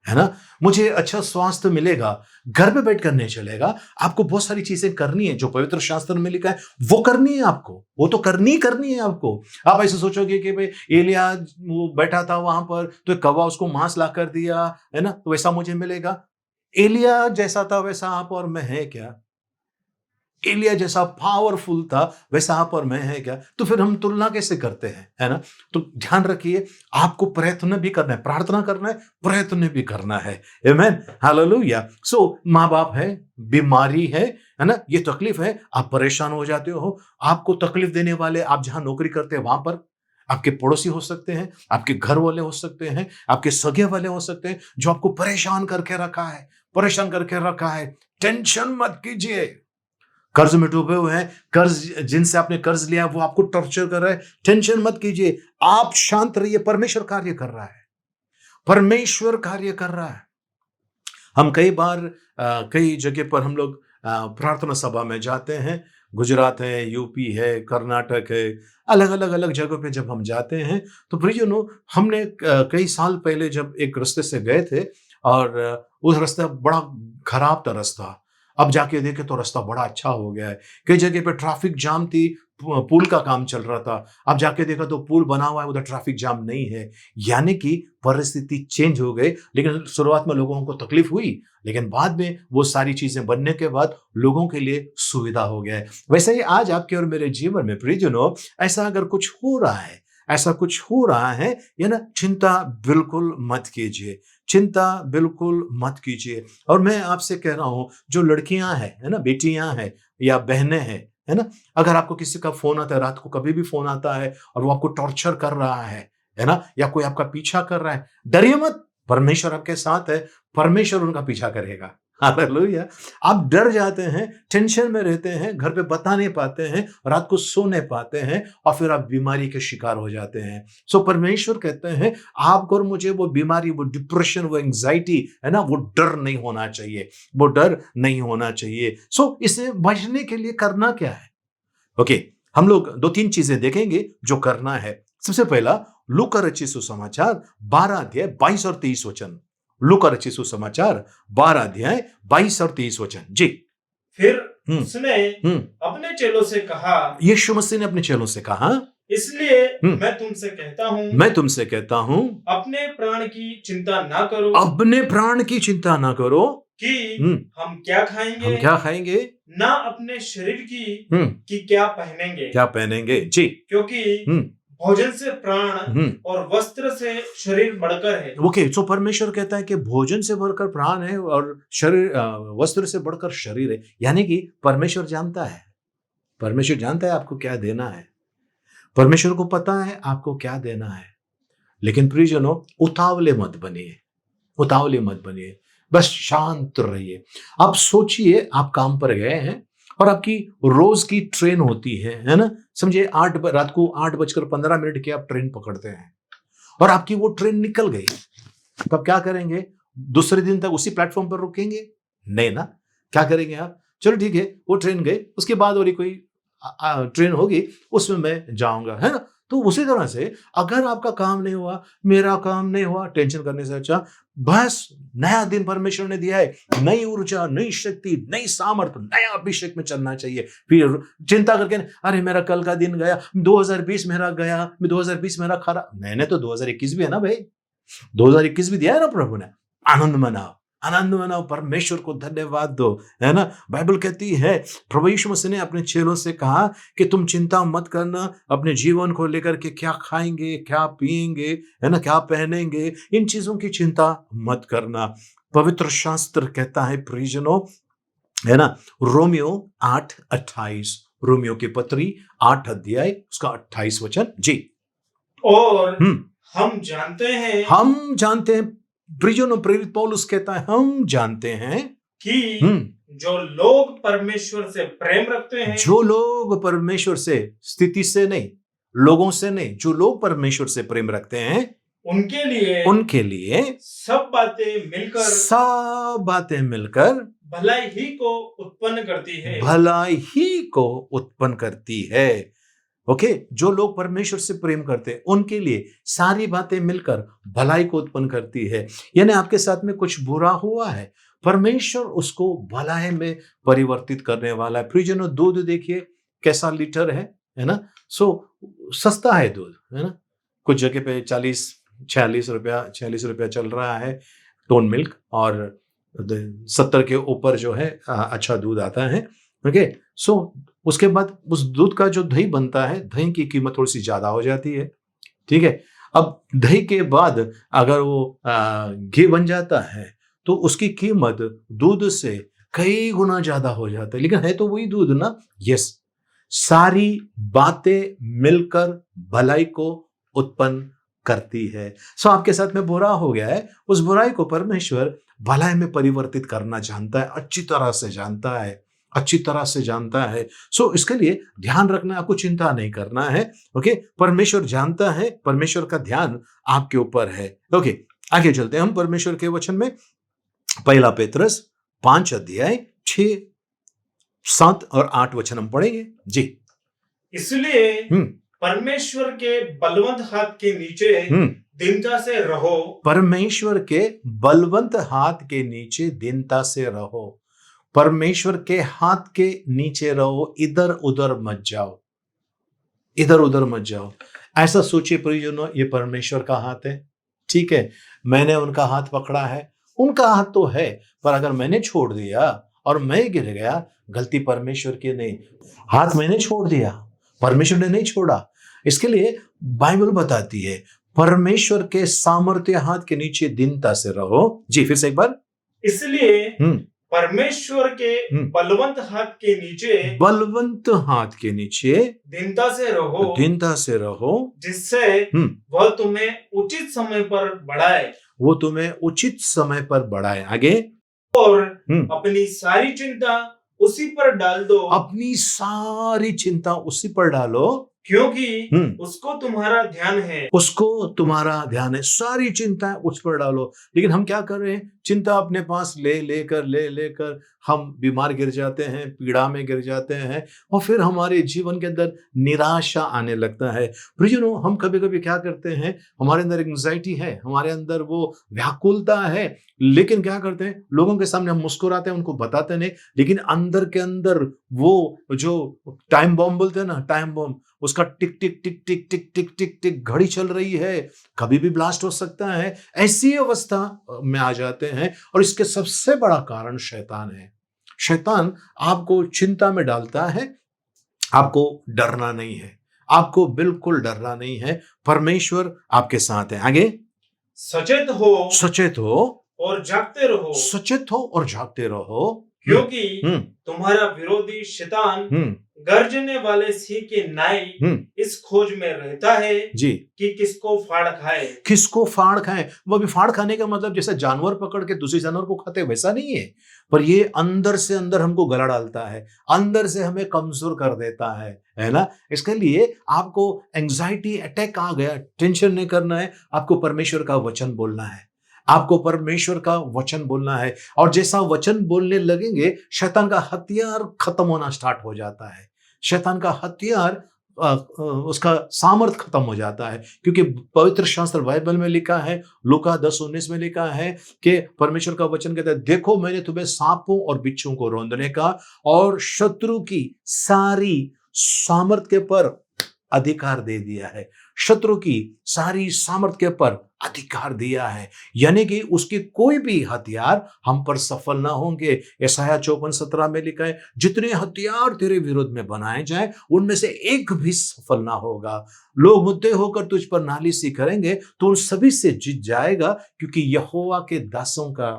है ना। मुझे अच्छा स्वास्थ्य मिलेगा, घर पे बैठ कर नहीं चलेगा। आपको बहुत सारी चीजें करनी है, जो पवित्र शास्त्र में लिखा है वो करनी है आपको, वो तो करनी है आपको। आप ऐसे सोचोगे कि भाई एलिया वो बैठा था वहां पर तो एक कौवा उसको मांस ला कर दिया, है ना, तो वैसा मुझे मिलेगा। एलिया जैसा था वैसा आप और मैं है क्या? एलिया जैसा पावरफुल था वैसा आप और मैं है क्या? तो फिर हम तुलना कैसे करते हैं, है ना। तो ध्यान रखिए, आपको प्रयत्न भी करना है, प्रार्थना करना है, प्रयत्न भी करना है। आमीन, हालेलुया। सो माँ बाप है, बीमारी है ना, ये तकलीफ है, आप परेशान हो जाते हो। आपको तकलीफ देने वाले, आप जहां नौकरी करते हैं वहां पर आपके पड़ोसी हो सकते हैं, आपके घर वाले हो सकते हैं, आपके सगे वाले हो सकते हैं, जो आपको परेशान करके रखा है। टेंशन मत कीजिए। कर्ज में डूबे हुए हैं, कर्ज जिनसे आपने कर्ज लिया वो आपको टॉर्चर कर रहा है, टेंशन मत कीजिए, आप शांत रहिए। परमेश्वर कार्य कर रहा है, परमेश्वर कार्य कर रहा है। हम कई बार कई जगह पर हम लोग प्रार्थना सभा में जाते हैं, गुजरात है, यूपी है, कर्नाटक है, अलग जगहों पे जब हम जाते हैं तो प्रियजनों, हमने कई साल पहले जब एक रास्ते से गए थे और उस रास्ता बड़ा खराब था रास्ता। अब जाके देखे तो रास्ता बड़ा अच्छा हो गया है। कई जगह पे ट्रैफिक जाम थी, पुल का काम चल रहा था। अब जाके देखा तो पुल बना हुआ है, उधर ट्रैफिक जाम नहीं है। यानी कि परिस्थिति चेंज हो गई। लेकिन शुरुआत में लोगों को तकलीफ हुई, लेकिन बाद में वो सारी चीजें बनने के बाद लोगों के लिए सुविधा हो गया है। वैसे ही आज आपके और मेरे जीवन में प्रियजनों, ऐसा अगर कुछ हो रहा है, या ना, चिंता बिल्कुल मत कीजिए, चिंता बिल्कुल मत कीजिए। और मैं आपसे कह रहा हूं, जो लड़कियां हैं, है ना, बेटियां हैं या बहनें हैं, है ना, अगर आपको किसी का फोन आता है, रात को कभी भी फोन आता है और वो आपको टॉर्चर कर रहा है ना, या कोई आपका पीछा कर रहा है, डरिए मत, परमेश्वर आपके साथ है, परमेश्वर उनका पीछा करेगा। हालेलुया। आप डर जाते हैं, टेंशन में रहते हैं, घर पे बता नहीं पाते हैं, रात को सो नहीं पाते हैं और फिर आप बीमारी के शिकार हो जाते हैं। सो परमेश्वर कहते हैं आपको और मुझे वो बीमारी, वो डिप्रेशन, वो एंजाइटी है ना, वो डर नहीं होना चाहिए, वो डर नहीं होना चाहिए। सो इससे बचने के लिए करना क्या है? ओके, हम लोग 2-3 चीजें देखेंगे जो करना है। सबसे पहला, लूका रचित सुसमाचार 12 अध्याय 22 और 23 वचन। लूका रचित सुसमाचार 12 अध्याय 22 और 23 वचन। जी। फिर उसने अपने चेलों से कहा, यीशु मसीह ने अपने चेलों से कहा, इसलिए मैं तुमसे कहता हूँ अपने प्राण की चिंता ना करो, अपने प्राण की चिंता ना करो कि हम क्या खाएंगे, ना अपने शरीर की क्या पहनेंगे। जी, क्योंकि भोजन से प्राण और वस्त्र से शरीर बढ़कर है। ओके, सो परमेश्वर कहता है कि भोजन से बढ़कर प्राण है और शरीर, वस्त्र से बढ़कर शरीर है। यानी कि परमेश्वर जानता है, परमेश्वर जानता है आपको क्या देना है, परमेश्वर को पता है आपको क्या देना है। लेकिन प्रियजनों, उतावले मत बनिए, बस शांत रहिए। आप सोचिए, आप काम पर गए हैं और आपकी रोज की ट्रेन होती है ना, समझिए रात को 8:15 की आप ट्रेन पकड़ते हैं और आपकी वो ट्रेन निकल गई, तो आप क्या करेंगे? दूसरे दिन तक उसी प्लेटफॉर्म पर रुकेंगे? नहीं ना। क्या करेंगे आप? चलो ठीक है, वो ट्रेन गई, उसके बाद और कोई ट्रेन होगी, उसमें मैं जाऊंगा, है ना। तो उसी तरह से अगर आपका काम नहीं हुआ, मेरा काम नहीं हुआ, टेंशन करने से अच्छा बस नया दिन परमेश्वर ने दिया है, नई ऊर्जा, नई शक्ति, नई सामर्थ्य, नया अभिषेक में चलना चाहिए। फिर चिंता करके अरे मेरा कल का दिन गया, 2020 मेरा गया, 2020 मेरा खराब। मैंने तो 2021 भी है ना भाई, 2021 भी दिया है ना प्रभु ने। आनंद मनाओ, परमेश्वर को धन्यवाद दो, है ना। बाइबल कहती है, प्रभु यीशु मसीह ने अपने चेलों से कहा कि तुम चिंता मत करना अपने जीवन को लेकर के, क्या खाएंगे, क्या पिएंगे, है ना, क्या पहनेंगे, इन चीजों की चिंता मत करना। पवित्र शास्त्र कहता है प्रियजनों, है ना, रोमियो 8:28, रोमियो की पत्री 8 अध्याय उसका 28 वचन। जी। और हम जानते हैं प्रियजनों, प्रेरित पौलुस कहता है हम जानते हैं कि जो लोग परमेश्वर से प्रेम रखते हैं, जो लोग परमेश्वर से, स्थिति से नहीं, लोगों से नहीं, जो लोग परमेश्वर से प्रेम रखते हैं, उनके लिए सब बातें मिलकर भलाई ही को उत्पन्न करती है। ओके, जो लोग परमेश्वर से प्रेम करते हैं उनके लिए सारी बातें मिलकर भलाई को उत्पन्न करती है। यानी आपके साथ में कुछ बुरा हुआ है, परमेश्वर उसको भलाई में परिवर्तित करने वाला है। प्रियजनों, दूध देखिए कैसा लीटर है ना। सो सस्ता है दूध, है ना। कुछ जगह पे 46 रुपया चल रहा है टोन मिल्क, और 70 के ऊपर जो है अच्छा दूध आता है। ओके, सो उसके बाद उस दूध का जो दही बनता है, दही की कीमत थोड़ी सी ज्यादा हो जाती है, ठीक है। अब दही के बाद अगर वो घी बन जाता है तो उसकी कीमत दूध से कई गुना ज्यादा हो जाता है, लेकिन है तो वही दूध ना। यस, सारी बातें मिलकर भलाई को उत्पन्न करती है। सो आपके साथ में बुरा हो गया है, उस बुराई को परमेश्वर भलाई में परिवर्तित करना जानता है, अच्छी तरह से जानता है। सो इसके लिए ध्यान रखना, आपको चिंता नहीं करना है। ओके, परमेश्वर जानता है, परमेश्वर का ध्यान आपके ऊपर है। ओके, आगे चलते हैं हम परमेश्वर के वचन में। पहला पेत्रस 5 अध्याय 6, 7 और 8 वचन हम पढ़ेंगे। जी। इसलिए परमेश्वर के बलवंत हाथ के नीचे दीनता से रहो। परमेश्वर के बलवंत हाथ के नीचे दीनता से रहो। परमेश्वर के हाथ के नीचे रहो, इधर उधर मत जाओ। ऐसा सोचिए प्रियजनों, ये परमेश्वर का हाथ है, ठीक है। मैंने उनका हाथ पकड़ा है, उनका हाथ तो है, पर अगर मैंने छोड़ दिया और मैं गिर गया, गलती परमेश्वर की नहीं। हाथ मैंने छोड़ दिया, परमेश्वर ने नहीं छोड़ा। इसके लिए बाइबल बताती है परमेश्वर के सामर्थ्य हाथ के नीचे दीनता से रहो। जी, फिर से एक बार। इसलिए परमेश्वर के बलवंत हाथ के नीचे दीनता से रहो, जिससे वह तुम्हें उचित समय पर बढ़ाए। आगे, और अपनी सारी चिंता उसी पर डाल दो, अपनी सारी चिंता उसी पर डालो, क्योंकि उसको तुम्हारा ध्यान है। उसको तुम्हारा ध्यान है, सारी चिंता उस पर डालो। लेकिन हम क्या कर रहे हैं, चिंता अपने पास ले लेकर हम बीमार गिर जाते हैं, पीड़ा में गिर जाते हैं, और फिर हमारे जीवन के अंदर निराशा आने लगता है। प्रियजनों, हम कभी कभी क्या करते हैं, हमारे अंदर एंग्जाइटी है, हमारे अंदर वो व्याकुलता है, लेकिन क्या करते हैं, लोगों के सामने हम मुस्कुराते हैं, उनको बताते नहीं, लेकिन अंदर के अंदर वो जो टाइम बॉम्ब बोलते हैं ना, टाइम बॉम्ब, उसका टिक टिक टिक टिक टिक टिक टिक टिक घड़ी चल रही है, कभी भी ब्लास्ट हो सकता है। ऐसी अवस्था में आ जाते हैं, और इसके सबसे बड़ा कारण शैतान है। शैतान आपको चिंता में डालता है। आपको डरना नहीं है, आपको बिल्कुल डरना नहीं है, परमेश्वर आपके साथ है। आगे, सचेत हो और जागते रहो, सचेत हो और जागते रहो, क्योंकि तुम्हारा विरोधी शैतान गर्जने वाले सिंह के नाई इस खोज में रहता है जी कि किसको फाड़ खाए। किसको फाड़ खाए। वो भी फाड़ खाने का मतलब जैसे जानवर पकड़ के दूसरे जानवर को खाते, वैसा नहीं है, पर ये अंदर से अंदर हमको गला डालता है, अंदर से हमें कमजोर कर देता है ना। इसके लिए आपको एंजाइटी अटैक आ गया, टेंशन नहीं करना है, आपको परमेश्वर का वचन बोलना है, आपको परमेश्वर का वचन बोलना है। और जैसा वचन बोलने लगेंगे, शैतान का हथियार खत्म होना स्टार्ट हो जाता है, शैतान का हथियार उसका सामर्थ खत्म हो जाता है। क्योंकि पवित्र शास्त्र बाइबल में लिखा है, लूका 10:19 में लिखा है कि परमेश्वर का वचन कहता है, देखो मैंने तुम्हें सांपों और बिच्छुओं को रौंदने का और शत्रु की सारी सामर्थ के पर अधिकार दे दिया है। शत्रु की सारी सामर्थ के पर अधिकार दिया है, यानी कि उसकी कोई भी हथियार हम पर सफल ना होंगे। यशायाह 54:17 में लिखा है, जितने हथियार तेरे विरोध में बनाए जाए उनमें से एक भी सफल ना होगा। लोग मुद्दे होकर तुझ पर नालिशी करेंगे तो उन सभी से जीत जाएगा, क्योंकि यहोवा के दासों का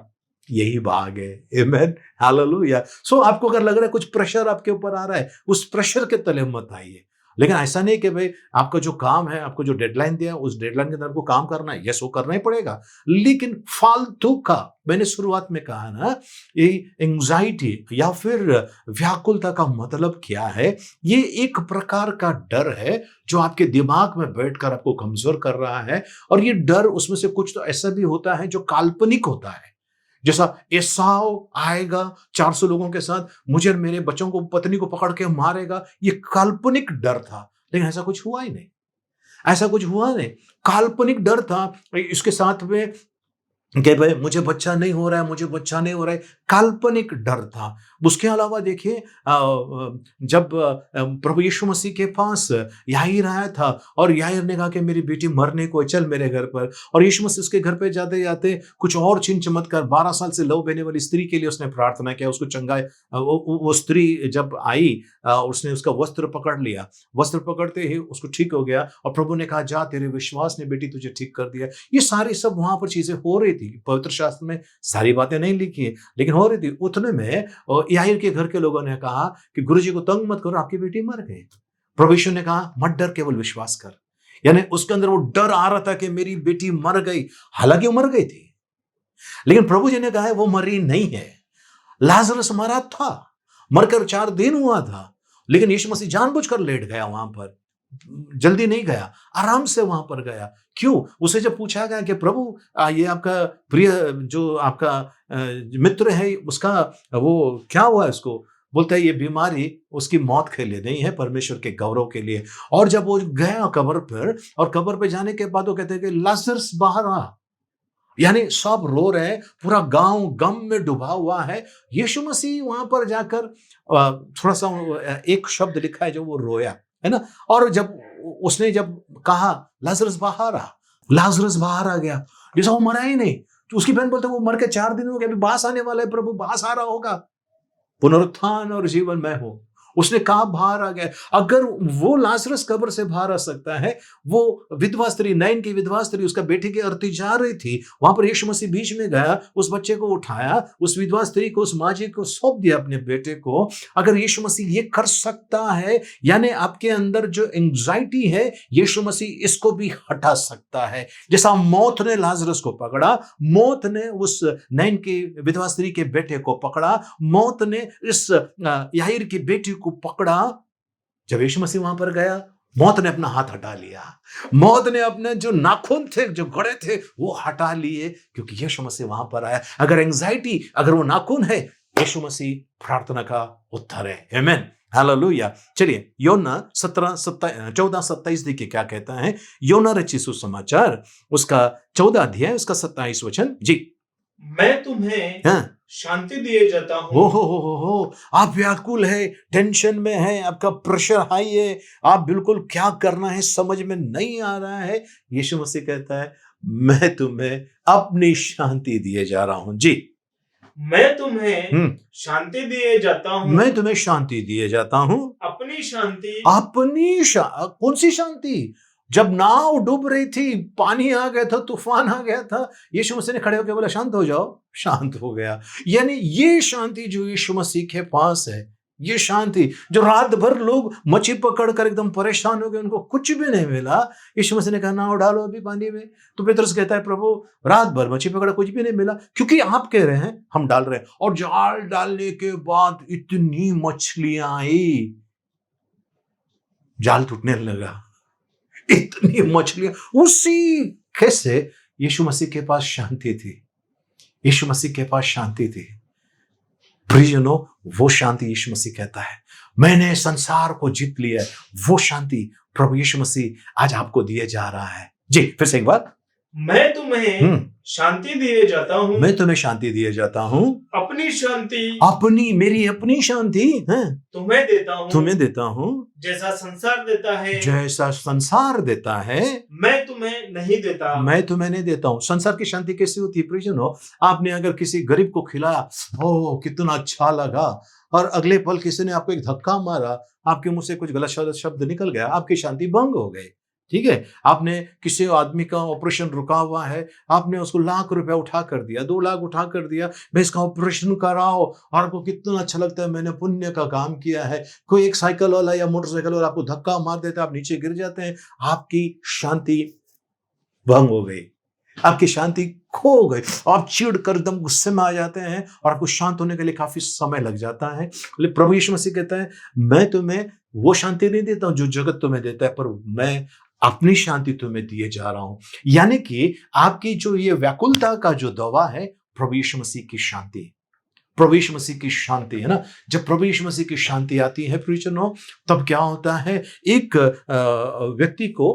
यही भाग है। आमेन, हालेलुया। सो आपको अगर लग रहा है कुछ प्रेशर आपके ऊपर आ रहा है, उस प्रेशर के तले मत आइए। लेकिन ऐसा नहीं कि भाई आपका जो काम है, आपको जो डेडलाइन दिया है, उस डेडलाइन के अंदर को काम करना है, यस वो करना ही पड़ेगा। लेकिन फालतू का, मैंने शुरुआत में कहा ना, ये एंजाइटी या फिर व्याकुलता का मतलब क्या है? ये एक प्रकार का डर है जो आपके दिमाग में बैठकर आपको कमजोर कर रहा है। और ये डर, उसमें से कुछ तो ऐसा भी होता है जो काल्पनिक होता है, जैसा एसाव आएगा 400 लोगों के साथ, मुझे और मेरे बच्चों को, पत्नी को पकड़ के मारेगा। ये काल्पनिक डर था, लेकिन ऐसा कुछ हुआ ही नहीं, ऐसा कुछ हुआ नहीं, काल्पनिक डर था। इसके साथ में कि भाई मुझे बच्चा नहीं हो रहा है, मुझे बच्चा नहीं हो रहा है, काल्पनिक डर था। उसके अलावा देखिए, जब प्रभु यीशु मसीह के पास याईर आया था और याईर ने कहा कि मेरी बेटी मरने को, चल मेरे घर पर, और यीशु मसीह उसके घर पे जाते जाते कुछ और चिन्ह चमत्कार, 12 साल से लहू बहने वाली स्त्री के लिए उसने प्रार्थना किया, उसको चंगाए। वो स्त्री जब आई, उसने उसका वस्त्र पकड़ लिया, वस्त्र पकड़ते ही उसको ठीक हो गया, और प्रभु ने कहा जा, तेरे विश्वास ने बेटी तुझे ठीक कर दिया। ये सारी सब वहां पर चीजें हो रही थी। पवित्र शास्त्र में सारी बातें नहीं लिखी है, लेकिन हो रही थी। उतने में याईर के घर के लोगों ने कहा कि गुरुजी को तंग मत करो, आपकी बेटी मर गई। प्रभु यीशु ने कहा मत डर, केवल विश्वास कर। यानी उसके अंदर वो डर आ रहा था कि मेरी बेटी मर गई, हालांकि वो मर गई थी, लेकिन प्रभु जी ने कहा वो मरी नहीं है। लाजरस मरा था, मरकर 4 दिन हुआ था, लेकिन यीशु मसीह जानबूझकर लेट गया वहां पर, जल्दी नहीं गया, आराम से वहां पर गया। क्यों? उसे जब पूछा गया कि प्रभु ये आपका प्रिय जो आपका मित्र है, उसका वो क्या हुआ है उसको, बोलता है ये बीमारी उसकी मौत के लिए नहीं है, परमेश्वर के गौरव के लिए। और जब वो गया कब्र पर, और कब्र पर जाने के बाद वो कहते हैं कि लाजरस बाहर आ, यानी सब रो रहे हैं, पूरा गांव गम में डूबा हुआ है। यीशु मसीह वहां पर जाकर थोड़ा सा एक शब्द लिखा है जो वो रोया है ना। और जब उसने जब कहा लाजरस बाहर आ, लाजरस बाहर आ गया, जैसा वो मरा ही नहीं। तो उसकी बहन बोलते वो मर के 4 दिन हो गए, अभी बास आने वाला है, प्रभु बास आ रहा होगा। पुनरुत्थान और जीवन मैं हूं, उसने कहा बाहर आ गया। अगर वो लाजरस कब्र से बाहर आ सकता है, वो विधवा स्त्री, नैन की विधवा स्त्री उसका बेटे की अर्थी जा रही थी, वहां पर यीशु मसीह बीच में गया, उस बच्चे को उठाया, उस विधवा स्त्री को, उस माँ जी को सौंप दिया अपने बेटे को। अगर यीशु मसीह ये कर सकता है, यानी आपके अंदर जो एंजाइटी है, यीशु मसीह इसको भी हटा सकता है। जैसा मौत ने लाजरस को पकड़ा, मौत ने उस नैन की विधवा स्त्री के बेटे को पकड़ा, मौत ने इस याहीर की बेटी को पकड़ा। जब यीशु मसीह वहां पर गया, मौत ने अपना हाथ हटा लिया, मौत ने अपने जो नाखून थे, जो गड़े थे, वो हटा लिए, क्योंकि यीशु मसीह वहां पर आया। अगर एंजाइटी, अगर वो नाखून है, यीशु मसीह प्रार्थना का उत्तर है। आमीन, हालेलुया। चलिए योना 14:27 देखिए क्या कहता है। योना रचित सुसमाचार उसका 14 अध्याय उसका 27 वचन। जी, मैं तुम्हें शांति दिए जाता हूँ। हो आप व्याकुल है, टेंशन में है, आपका प्रेशर हाई है, आप बिल्कुल क्या करना है समझ में नहीं आ रहा है। यीशु मसीह कहता है मैं तुम्हें अपनी शांति दिए जा रहा हूं। जी, मैं तुम्हें शांति दिए जाता हूँ। मैं तुम्हें शांति दिए जाता हूं, अपनी शांति। कौन सी शांति? जब नाव डूब रही थी, पानी आ गया था, तूफान आ गया था, यीशु मसीह ने खड़े होकर बोला शांत हो जाओ, शांत हो गया। यानी ये शांति जो यीशु मसीह के पास है, ये शांति जो रात भर लोग मच्छी पकड़ कर एकदम परेशान हो गए, उनको कुछ भी नहीं मिला, यीशु मसीह ने कहा नाव डालो अभी पानी में। तो पेतरस कहता है प्रभु रात भर मच्छी पकड़ा, कुछ भी नहीं मिला, क्योंकि आप कह रहे हैं हम डाल रहे हैं। और जाल डालने के बाद इतनी मछलियां आई, जाल टूटने लगा, इतनी मछलियां। उसी कैसे यीशु मसीह के पास शांति थी, यीशु मसीह के पास शांति थी। प्रियजनों, वो शांति यीशु मसीह कहता है मैंने संसार को जीत लिया है। वो शांति प्रभु यीशु मसीह आज आपको दिए जा रहा है। जी, फिर से एक बार, मैं तुम्हें शांति दिए जाता हूँ। मैं तुम्हें शांति दिए जाता हूँ, अपनी शांति, मेरी अपनी शांति तुम्हें देता हूँ। तुम्हें देता हूँ, जैसा संसार देता है, जैसा संसार देता है, मैं तुम्हें नहीं देता। मैं तुम्हें नहीं देता हूँ। संसार की शांति कैसी होती है प्रियजनों? आपने अगर किसी गरीब को खिलाया, ओ कितना अच्छा लगा, और अगले पल किसी ने आपको एक धक्का मारा, आपके मुंह से कुछ गलत शब्द निकल गया, आपकी शांति भंग हो गई। ठीक है, आपने किसी आदमी का ऑपरेशन रुका हुआ है, आपने उसको लाख रुपया उठा कर दिया, 2 लाख उठा कर दिया, मैं इसका ऑपरेशन कराओ, और आपको कितना अच्छा लगता है, मैंने पुण्य का काम किया है। कोई एक साइकिल वाला या मोटरसाइकिल वाला आपको धक्का मार देता है, आप नीचे गिर जाते हैं, आपकी शांति भंग हो गई, आपकी शांति खो गई, आप चिढ़ कर एकदम गुस्से में आ जाते हैं, और आपको शांत होने के लिए काफी समय लग जाता है। लेकिन प्रभु यीशु मसीह कहता है मैं तुम्हें वो शांति नहीं देता हूं जो जगत तुम्हें देता है, पर मैं अपनी शांति तुम्हें दिए जा रहा हूं। यानी कि आपकी जो ये व्याकुलता का जो दवा है, प्रभु यीशु मसीह की शांति, प्रभु यीशु मसीह की शांति है ना। जब प्रभु यीशु मसीह की शांति आती है प्रियजनों, तब क्या होता है, एक व्यक्ति को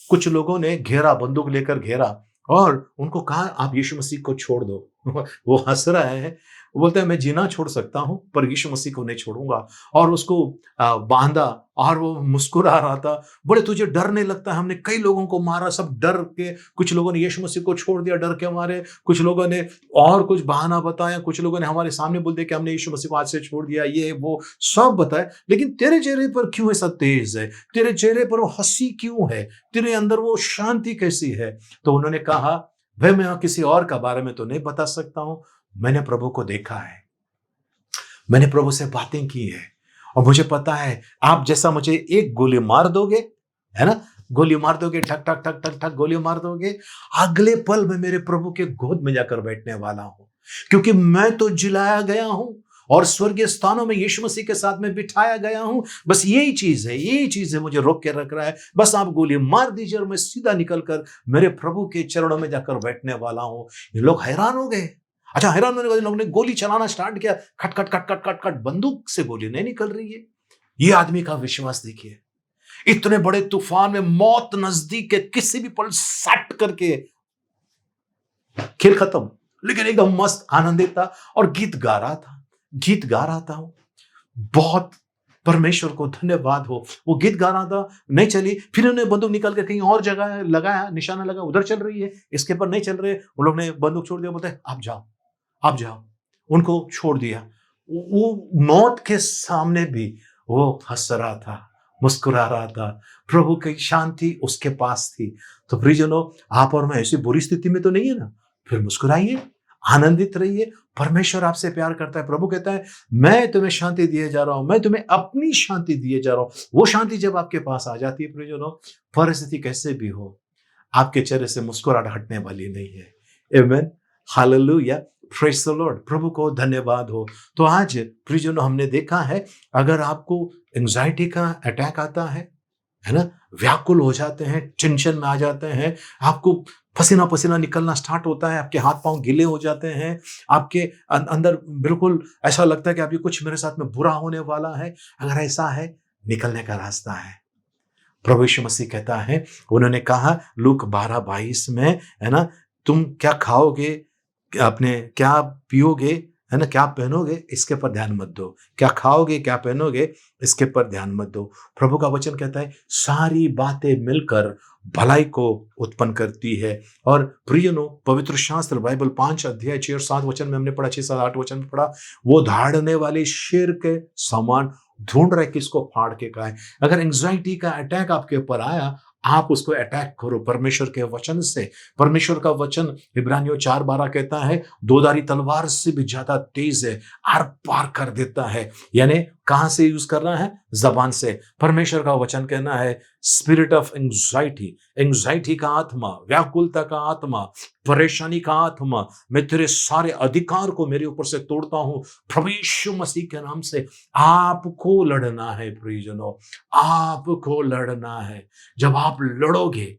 कुछ लोगों ने घेरा, बंदूक लेकर घेरा, और उनको कहा आप यीशु मसीह को छोड़ दो। वो हंस रहा है, वो बोलता है मैं जीना छोड़ सकता हूं, पर यीशु मसीह को नहीं छोड़ूंगा। और उसको बांधा, और वो मुस्कुरा रहा था, बोले तुझे डर नहीं लगता? हमने कई लोगों को मारा, सब डर के, कुछ लोगों ने यीशु मसीह को छोड़ दिया डर के मारे, कुछ लोगों ने और कुछ बहाना बताया, कुछ लोगों ने हमारे सामने बोल दिया कि हमने यीशु मसीह को आज से छोड़ दिया, ये वो सब बताया। लेकिन तेरे चेहरे पर क्यों ऐसा तेज है? तेरे चेहरे पर वो हंसी क्यों है? तेरे अंदर वो शांति कैसी है? तो उन्होंने कहा भाई मैं किसी और का बारे में तो नहीं बता सकता हूं, मैंने प्रभु को देखा है, मैंने प्रभु से बातें की है, और मुझे पता है आप जैसा मुझे एक गोली मार दोगे, है ना, गोली मार दोगे, ठक ठक ठक ठक ठक गोली मार दोगे, अगले पल में मेरे प्रभु के गोद में जाकर बैठने वाला हूं, क्योंकि मैं तो जिलाया गया हूं और स्वर्गीय स्थानों में यीशु मसीह के साथ में बिठाया गया हूं। बस यही चीज है मुझे रोक के रख रहा है। बस आप गोली मार दीजिए और मैं सीधा निकलकर मेरे प्रभु के चरणों में जाकर बैठने वाला हूं। ये लोग हैरान हो गए। अच्छा, हैरान होने के बाद लोगों ने गोली चलाना स्टार्ट किया, खट खट खट खट खट खट, बंदूक से गोली नहीं निकल रही है। ये आदमी का विश्वास देखिए, इतने बड़े तूफान में मौत नजदीक है, किसी भी पल सट करके खेल खत्म, लेकिन एकदम मस्त आनंदित था और गीत गा रहा था। बहुत परमेश्वर को धन्यवाद हो, वो गीत गा रहा था, नहीं चली, फिर उन्होंने बंदूक निकाल के कहीं और जगह लगाया, निशाना लगा, उधर चल रही है, इसके पर नहीं चल रहे, उन लोग ने बंदूक छोड़ दिया, बोलते आप जाओ। उनको छोड़ दिया। वो मौत के सामने भी वो हंस रहा था, मुस्कुरा रहा था। प्रभु की शांति उसके पास थी। तो प्रियजनों, आप और मैं ऐसी बुरी स्थिति में तो नहीं है ना, फिर मुस्कुराइए, आनंदित रहिए। परमेश्वर आपसे प्यार करता है। प्रभु कहता है, मैं तुम्हें शांति दिए जा रहा हूं, मैं तुम्हें अपनी शांति दिए जा रहा हूं। वो शांति जब आपके पास आ जाती है प्रियजनों, परिस्थिति कैसे भी हो, आपके चेहरे से मुस्कुराहट हटने वाली नहीं है। आमेन, हालेलुया, प्रेज द लॉर्ड। प्रभु को धन्यवाद हो। तो आज प्रियजनों, हमने देखा है, अगर आपको एंजाइटी का अटैक आता है ना, व्याकुल हो जाते हैं, टेंशन में आ जाते हैं, आपको पसीना पसीना निकलना स्टार्ट होता है, आपके हाथ पांव गीले हो जाते हैं, आपके अंदर बिल्कुल ऐसा लगता है कि अभी कुछ मेरे साथ में बुरा होने वाला है, अगर ऐसा है, निकलने का रास्ता है। प्रभु यीशु मसीह कहता है, उन्होंने कहा लूक 12:22 में, है ना, तुम क्या खाओगे, अपने क्या पियोगे, है ना, क्या पहनोगे, इसके पर ध्यान मत दो। क्या खाओगे, क्या पहनोगे, इसके पर ध्यान मत दो। प्रभु का वचन कहता है, सारी बातें मिलकर भलाई को उत्पन्न करती है। और प्रियनो, पवित्र शास्त्र बाइबल 5 अध्याय 6 और 7 वचन में हमने पढ़ा, 6, 7, 8 वचन में पढ़ा, वो धाड़ने वाले शेर के समान ढूंढ रहे किसको फाड़ के खाए। अगर एंजाइटी का अटैक आपके ऊपर आया, आप उसको अटैक करो परमेश्वर के वचन से। परमेश्वर का वचन इब्रानियों 4:12 कहता है, दोधारी तलवार से भी ज्यादा तेज है, आर पार कर देता है। यानी कहां से यूज करना है? जबान से। परमेश्वर का वचन कहना है, स्पिरिट ऑफ एंजाइटी, एंजाइटी का आत्मा, व्याकुलता का आत्मा, परेशानी का आत्मा, मैं तेरे सारे अधिकार को मेरे ऊपर से तोड़ता हूं प्रभु यीशु मसीह के नाम से। आपको लड़ना है प्रियजनों, आपको लड़ना है। जब आप लड़ोगे,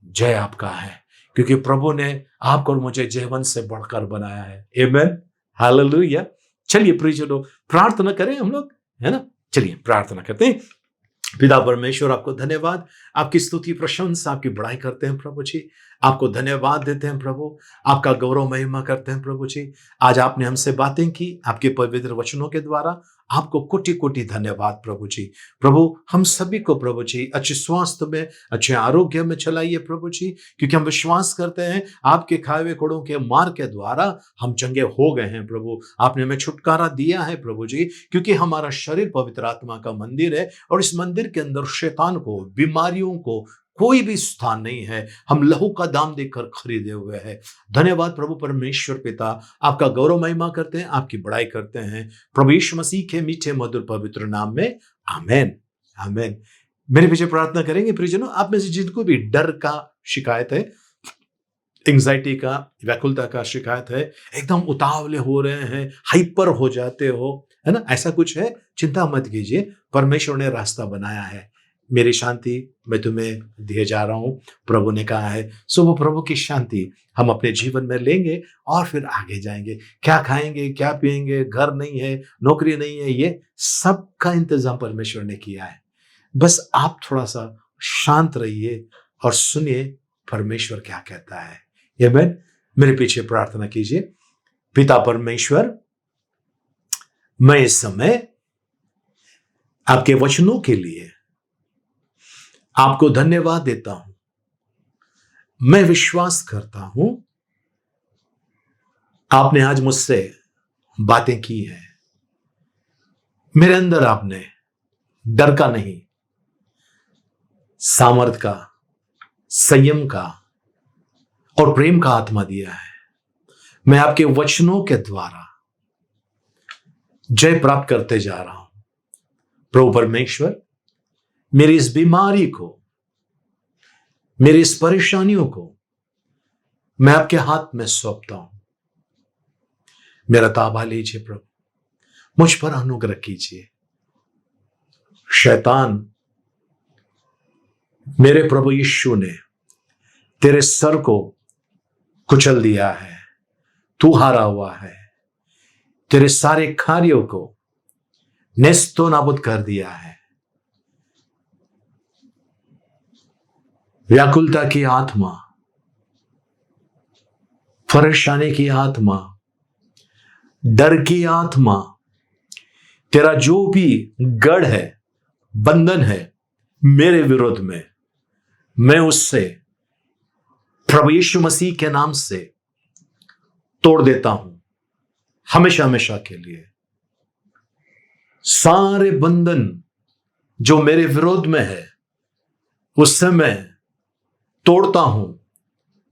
जय आपका है, क्योंकि प्रभु ने आपको और मुझे जीवन से बढ़कर बनाया है। आमेन, हालेलुया। चलिए प्रियजनों, प्रार्थना करें हम लोग, है ना। चलिए प्रार्थना करते हैं। पिता परमेश्वर, आपको धन्यवाद, आपकी स्तुति प्रशंसा, आपकी बड़ाई करते हैं प्रभु जी। आपको धन्यवाद देते हैं प्रभु, आपका गौरव महिमा करते हैं प्रभु जी। आज आपने हमसे बातें की आपके पवित्र वचनों के द्वारा, आपको कोटि कोटि धन्यवाद प्रभु जी। प्रभु, हम सभी को प्रभु जी अच्छे स्वास्थ्य में, अच्छे आरोग्य में चलाइए प्रभु जी, क्योंकि हम विश्वास करते हैं आपके खाए हुए कोड़ों के मार के द्वारा हम चंगे हो गए हैं प्रभु। आपने हमें छुटकारा दिया है प्रभु जी, क्योंकि हमारा शरीर पवित्र आत्मा का मंदिर है और इस मंदिर के अंदर शैतान को, बीमारियों को कोई भी स्थान नहीं है। हम लहू का दाम देकर खरीदे हुए हैं। धन्यवाद प्रभु परमेश्वर पिता, आपका गौरव महिमा करते हैं, आपकी बड़ाई करते हैं प्रभु यीशु मसीह के मीठे मधुर पवित्र नाम में, आमेन, आमेन। मेरे पीछे प्रार्थना करेंगे प्रियजनों, आप में से जिनको भी डर का शिकायत है, एंजाइटी का, व्याकुलता का शिकायत है, एकदम उतावले हो रहे हैं, हाइपर हो जाते हो, है ना, ऐसा कुछ है, चिंता मत कीजिए, परमेश्वर ने रास्ता बनाया है। मेरी शांति मैं तुम्हें दिए जा रहा हूं, प्रभु ने कहा है। सो वो प्रभु की शांति हम अपने जीवन में लेंगे और फिर आगे जाएंगे। क्या खाएंगे, क्या पिएंगे, घर नहीं है, नौकरी नहीं है, ये सब का इंतजाम परमेश्वर ने किया है। बस आप थोड़ा सा शांत रहिए और सुनिए परमेश्वर क्या कहता है। आमीन। मेरे पीछे प्रार्थना कीजिए। पिता परमेश्वर, मैं इस समय आपके वचनों के लिए आपको धन्यवाद देता हूं। मैं विश्वास करता हूं आपने आज मुझसे बातें की हैं। मेरे अंदर आपने डर का नहीं, सामर्थ का, संयम का और प्रेम का आत्मा दिया है। मैं आपके वचनों के द्वारा जय प्राप्त करते जा रहा हूं। प्रभु परमेश्वर, मेरी इस बीमारी को, मेरी इस परेशानियों को मैं आपके हाथ में सौंपता हूं। मेरा ताबा लीजिए प्रभु, मुझ पर अनुग्रह कीजिए। शैतान, मेरे प्रभु यीशु ने तेरे सर को कुचल दिया है, तू हारा हुआ है। तेरे सारे कार्यों को नेस्तो नाबूद कर दिया है। व्याकुलता की आत्मा, परेशानी की आत्मा, डर की आत्मा, तेरा जो भी गढ़ है, बंधन है मेरे विरोध में, मैं उससे प्रभु यीशु मसीह के नाम से तोड़ देता हूं, हमेशा हमेशा के लिए। सारे बंधन जो मेरे विरोध में है उससे मैं तोड़ता हूं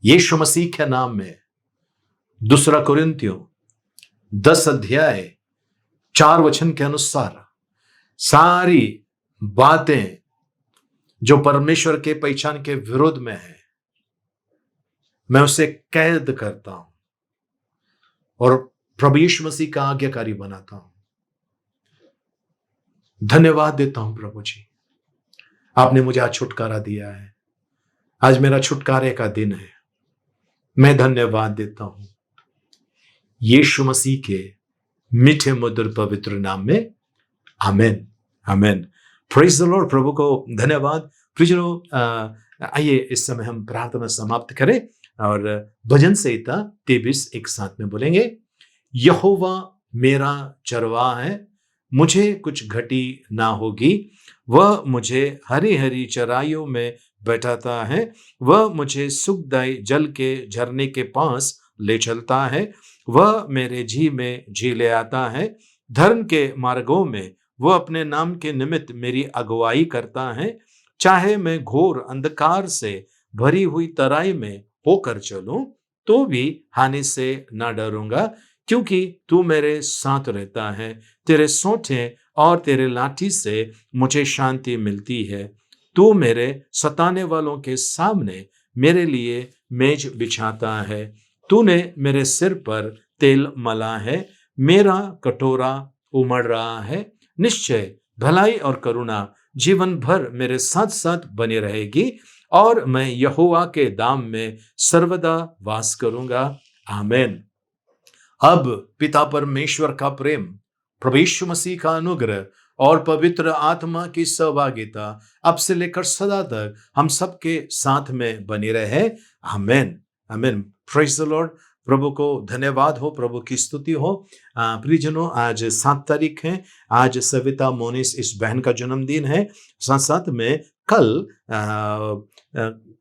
यीशु मसीह के नाम में। 2 कुरिन्थियों 10 अध्याय 4 वचन के अनुसार सारी बातें जो परमेश्वर के पहचान के विरोध में है मैं उसे कैद करता हूं और प्रभु यीशु मसीह का आज्ञाकारी बनाता हूं। धन्यवाद देता हूं प्रभु जी, आपने मुझे आज छुटकारा दिया है। आज मेरा छुटकारे का दिन है। मैं धन्यवाद देता हूं यीशु मसीह के मीठे मधुर पवित्र नाम में। Amen amen. Praise the Lord. प्रभु को धन्यवाद। प्रियजनों, आइए इस समय हम प्रार्थना समाप्त करें और भजन संहिता 23 एक साथ में बोलेंगे। यहोवा मेरा चरवाहा है, मुझे कुछ घटी ना होगी। वह मुझे हरी हरी चराइयों में बैठाता है। वह मुझे सुखदायी जल के झरने के पास ले चलता है। वह मेरे जी में जी ले आता है। धर्म के मार्गों में वह अपने नाम के निमित्त मेरी अगुवाई करता है। चाहे मैं घोर अंधकार से भरी हुई तराई में होकर चलूं तो भी हानि से ना डरूंगा, क्योंकि तू मेरे साथ रहता है। तेरे सोंठे और तेरे लाठी से मुझे शांति मिलती है। तू मेरे सताने वालों के सामने मेरे लिए मेज बिछाता है। तूने मेरे सिर पर तेल मला है। मेरा कटोरा उमड़ रहा है। निश्चय भलाई और करुणा जीवन भर मेरे साथ साथ बनी रहेगी और मैं यहोवा के धाम में सर्वदा वास करूंगा। आमेन। अब पिता परमेश्वर का प्रेम, प्रभु यीशु मसीह का अनुग्रह और पवित्र आत्मा की सहभागिता अब से लेकर सदा तक हम सबके साथ में बनी रहे। Amen amen. Praise the Lord. प्रभु को धन्यवाद हो, प्रभु की स्तुति हो। प्रियजनों, आज 7 तारीख है। आज सविता मोनिस इस बहन का जन्मदिन है। साथ साथ में कल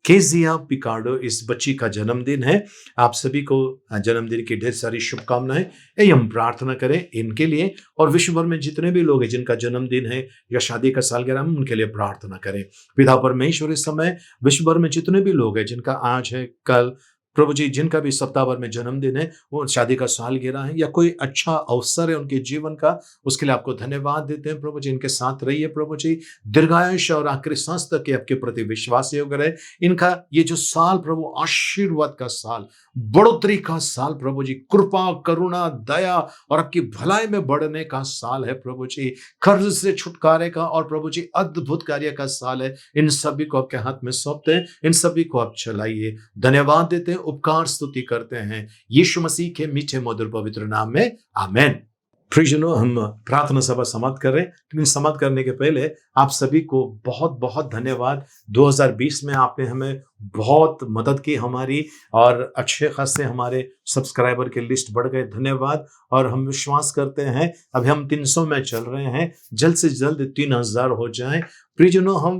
केजिया पिकार्डो इस बच्ची का जन्मदिन है। आप सभी को जन्मदिन की ढेर सारी शुभकामनाएं। यही हम प्रार्थना करें इनके लिए और विश्व भर में जितने भी लोग हैं जिनका जन्मदिन है या शादी का सालगिरह हम उनके लिए प्रार्थना करें। पिता परमेश्वर इस समय विश्व भर में जितने भी लोग हैं जिनका आज है, कल, प्रभु जी जिनका भी सप्ताह भर में जन्मदिन है, वो शादी का सालगिरह है या कोई अच्छा अवसर है उनके जीवन का, उसके लिए आपको धन्यवाद देते हैं। प्रभु जी इनके साथ रहिए। प्रभु जी दीर्घायुष्य और आखिरी सांस तक के आपके प्रति विश्वास योग रहे। इनका ये जो साल प्रभु आशीर्वाद का साल, बढ़ोतरी का साल, प्रभु जी कृपा, करुणा, दया और आपकी भलाई में बढ़ने का साल है। प्रभु जी कर्ज से छुटकारे का और प्रभु जी अद्भुत कार्य का साल है। इन सभी को आपके हाथ में सौंपते हैं। इन सभी को आप चलाइए। धन्यवाद देते हैं, उपकार स्तुति करते हैं यीशु मसीह के मीठे मधुर पवित्र नाम में। आमेन। प्रियजनों, हम प्रार्थना सभा समाप्त कर रहे हैं, लेकिन समाप्त करने के पहले आप सभी को बहुत बहुत धन्यवाद। 2020 में आपने हमें बहुत मदद की हमारी और अच्छे खासे हमारे सब्सक्राइबर की लिस्ट बढ़ गए। धन्यवाद। और हम विश्वास करते हैं अभी हम 300 में चल रहे हैं, जल्द से जल्द 3000 हो जाएं। प्रियजनों, हम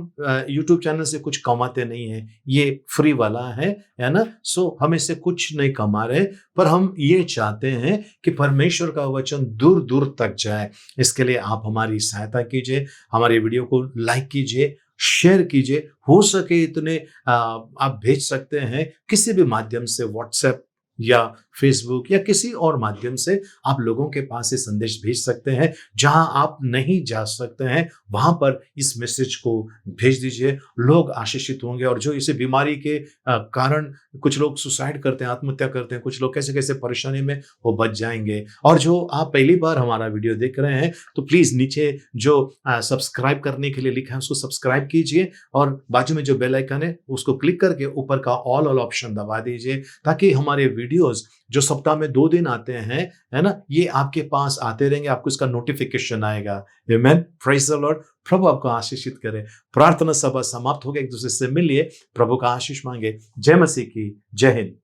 YouTube चैनल से कुछ कमाते नहीं हैं, ये फ्री वाला है ना। सो हम इससे कुछ नहीं कमा रहे, पर हम ये चाहते हैं कि परमेश्वर का वचन दूर दूर तक जाए। इसके लिए आप हमारी सहायता कीजिए, हमारे वीडियो को लाइक कीजिए, शेयर कीजिए। हो सके इतने आप भेज सकते हैं किसी भी माध्यम से, व्हाट्सएप या फेसबुक या किसी और माध्यम से आप लोगों के पास ये संदेश भेज सकते हैं। जहां आप नहीं जा सकते हैं वहां पर इस मैसेज को भेज दीजिए। लोग आशीषित होंगे। और जो इसे बीमारी के कारण कुछ लोग सुसाइड करते हैं, आत्महत्या करते हैं, कुछ लोग कैसे कैसे परेशानी में वो बच जाएंगे। और जो आप पहली बार हमारा वीडियो देख रहे हैं तो प्लीज नीचे जो सब्सक्राइब करने के लिए लिखा है उसको सब्सक्राइब कीजिए और बाजू में जो बेल आइकन है उसको क्लिक करके ऊपर का ऑल ऑप्शन दबा दीजिए, ताकि हमारे वीडियोस जो सप्ताह में 2 दिन आते हैं, है ना, ये आपके पास आते रहेंगे, आपको इसका नोटिफिकेशन आएगा। आमेन। Praise the Lord. प्रभु आपको आशीषित करे। प्रार्थना सभा समाप्त हो गई। एक दूसरे से मिलिए, प्रभु का आशीष मांगे। जय मसीह की। जय हिंद।